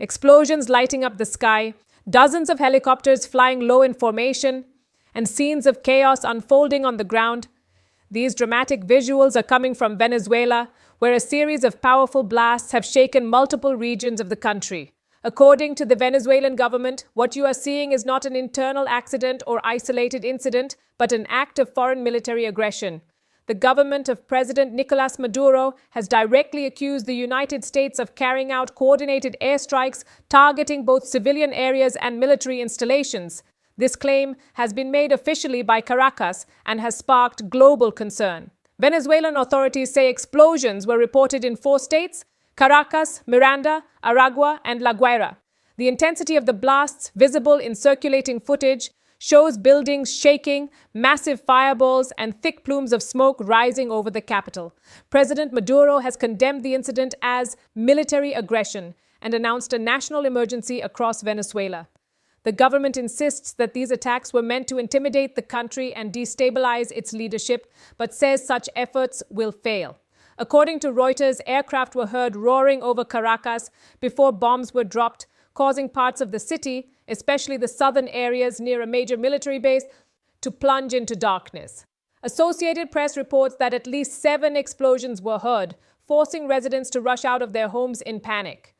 explosions lighting up the sky, dozens of helicopters flying low in formation, and scenes of chaos unfolding on the ground. These dramatic visuals are coming from Venezuela, where a series of powerful blasts have shaken multiple regions of the country. According to the Venezuelan government, what you are seeing is not an internal accident or isolated incident, but an act of foreign military aggression. The government of President Nicolás Maduro has directly accused the United States of carrying out coordinated airstrikes targeting both civilian areas and military installations. This claim has been made officially by Caracas and has sparked global concern. Venezuelan authorities say explosions were reported in 4 states: Caracas, Miranda, Aragua, and La Guaira. The intensity of the blasts, visible in circulating footage, shows buildings shaking, massive fireballs, and thick plumes of smoke rising over the capital. President Maduro has condemned the incident as military aggression and announced a national emergency across Venezuela. The government insists that these attacks were meant to intimidate the country and destabilize its leadership, but says such efforts will fail. According to Reuters, aircraft were heard roaring over Caracas before bombs were dropped, causing parts of the city, especially the southern areas near a major military base, to plunge into darkness. Associated Press reports that at least 7 explosions were heard, forcing residents to rush out of their homes in panic.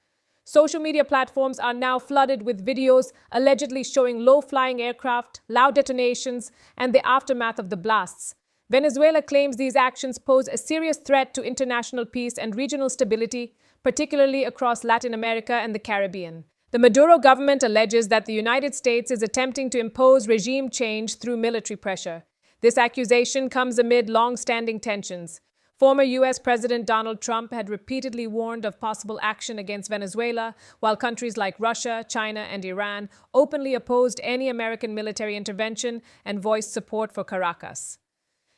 Social media platforms are now flooded with videos allegedly showing low-flying aircraft, loud detonations, and the aftermath of the blasts. Venezuela claims these actions pose a serious threat to international peace and regional stability, particularly across Latin America and the Caribbean. The Maduro government alleges that the United States is attempting to impose regime change through military pressure. This accusation comes amid long-standing tensions. Former U.S. President Donald Trump had repeatedly warned of possible action against Venezuela, while countries like Russia, China, and Iran openly opposed any American military intervention and voiced support for Caracas.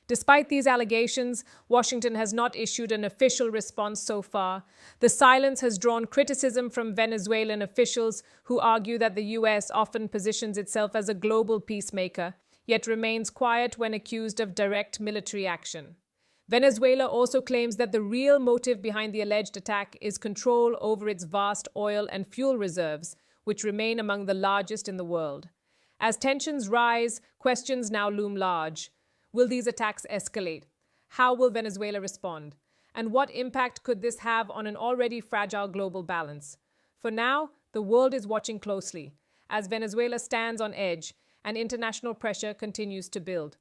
Despite these allegations, Washington has not issued an official response so far. The silence has drawn criticism from Venezuelan officials who argue that the U.S. often positions itself as a global peacemaker, yet remains quiet when accused of direct military action. Venezuela also claims that the real motive behind the alleged attack is control over its vast oil and fuel reserves, which remain among the largest in the world. As tensions rise, questions now loom large. Will these attacks escalate? How will Venezuela respond? And what impact could this have on an already fragile global balance? For now, the world is watching closely as Venezuela stands on edge and international pressure continues to build.